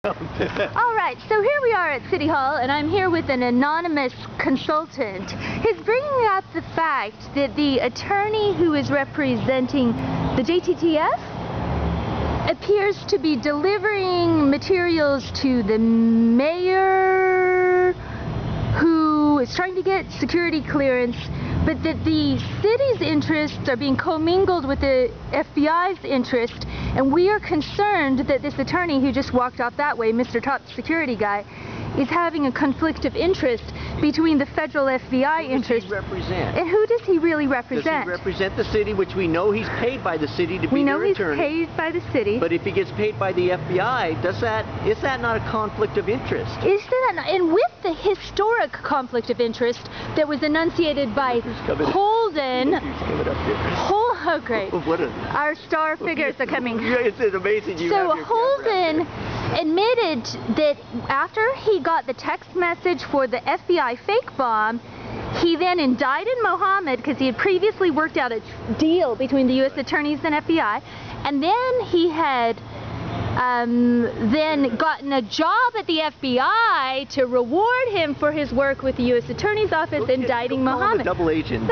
All right, so here we are at City Hall, and I'm here with an anonymous consultant. He's bringing up the fact that the attorney who is representing the JTTF appears to be delivering materials to the mayor, who is trying to get security clearance, but that the city's interests are being commingled with the FBI's interest, and we are concerned that this attorney who just walked off that way, Mr. Top Security Guy, is having a conflict of interest between the federal FBI interest. Who does he represent? And who does he really represent? Does he represent the city, which we know he's paid by the city to be their attorney? We know he's paid by the city. But if he gets paid by the FBI, is that not a conflict of interest? Is that not? And with the historic conflict of interest that was enunciated by Holden. Oh, great. Our star figures are coming. It's amazing. So Holden admitted that after he got the text message for the FBI fake bomb, he then indicted Mohammed because he had previously worked out a deal between the US attorneys and FBI, and then he had then gotten a job at the FBI to reward him for his work with the US Attorney's Office indicting Mohammed. Double agent. No.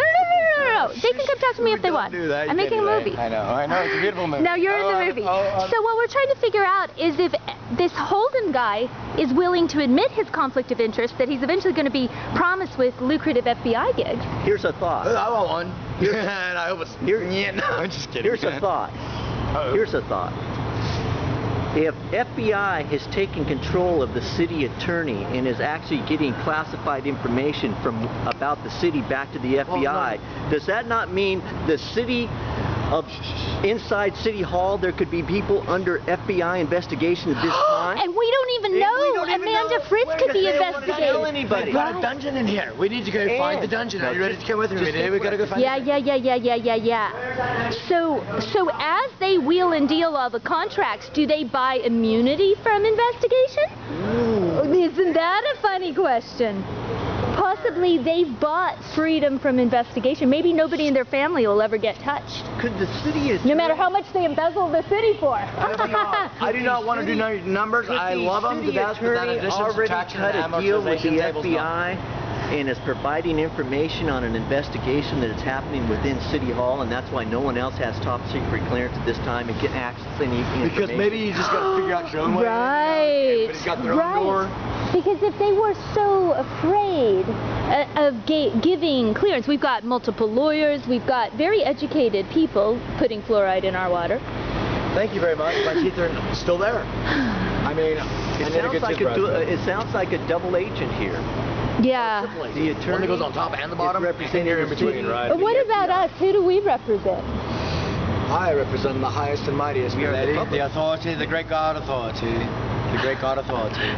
They can come talk to me if they want. I'm making a movie. I know. It's a beautiful movie. Now you're in the movie. So what we're trying to figure out is if this Holden guy is willing to admit his conflict of interest, that he's eventually going to be promised with lucrative FBI gigs. Here's a thought. I want one. And I hope it's... No, I'm just kidding. Here's a thought. Here's a thought. If FBI has taken control of the city attorney and is actually getting classified information about the city back to the FBI, does that not mean the city inside City Hall there could be people under FBI investigation at this time? And we don't even know. Amanda Fritz could be investigated. Anybody. We've got a dungeon in here. We need to go find the dungeon. Are you ready to come with me today? We gotta go find Yeah. So as they wheel and deal all the contracts, do they buy immunity from investigation? Ooh. Isn't that a funny question? Possibly they've bought freedom from investigation. Maybe nobody in their family will ever get touched. Could the city... No matter how much they embezzle the city for. I do not want to do numbers. I love them. The attorney already cut a deal with the FBI and is providing information on an investigation that is happening within City Hall, and that's why no one else has top secret clearance at this time and can access any information. Because maybe you just got to figure out your own way. Right. Everybody's got their own door. Because if they were so afraid of giving clearance, we've got multiple lawyers, we've got very educated people putting fluoride in our water. Thank you very much. My teeth are still there. I mean, it sounds like a double agent here. Yeah. The attorney one that goes on top and the bottom, and you're in between, right? But what about us? Who do we represent? I represent the highest and mightiest, the authority, the great God authority, the great God authority.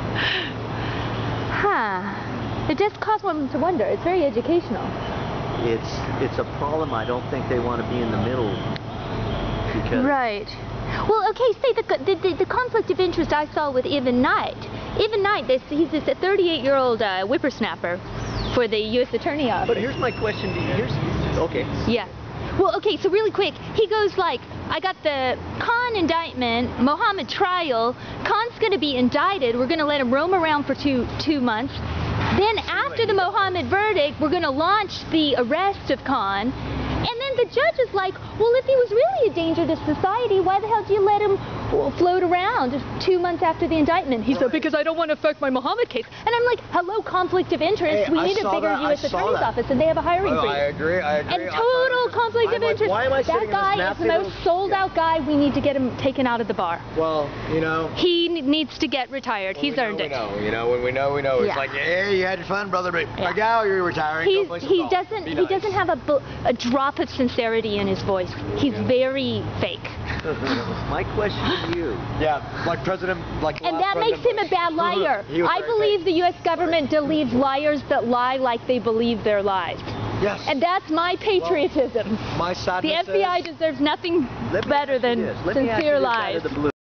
Huh. It just causes one to wonder. It's very educational. It's a problem. I don't think they want to be in the middle. Because right. Well, okay, say the conflict of interest I saw with Evan Knight. Evan Knight, he's this 38-year-old whippersnapper for the U.S. Attorney Office. But here's my question to you. Okay. Yeah. Well, okay, so really quick, he goes like, I got the Khan indictment, Mohammed trial, Khan's going to be indicted, we're going to let him roam around for two months. Then after the Mohammed verdict, we're going to launch the arrest of Khan. And then the judge is like, well, if he was really a danger to society, why the hell do you let him float around 2 months after the indictment? He said, because I don't want to affect my Mohammed case. And I'm like, hello, conflict of interest. Hey, we need a bigger U.S. Attorney's Office, and they have a hiring freeze. I agree. And total conflict of interest. Why am I that guy is the most sold-out guy. We need to get him taken out of the bar. Well, you know. He needs to get retired. He's earned it. When we know. Yeah. It's like, yeah, you had fun, brother, but now you're retiring. He doesn't have a drop of sincerity in his voice. He's very fake. My question to you. Yeah, like President, and that makes him a bad liar. I believe the U.S. government believes liars that lie like they believe their lies. Yes. And that's my patriotism. My sadness the FBI deserves nothing better than sincere lies.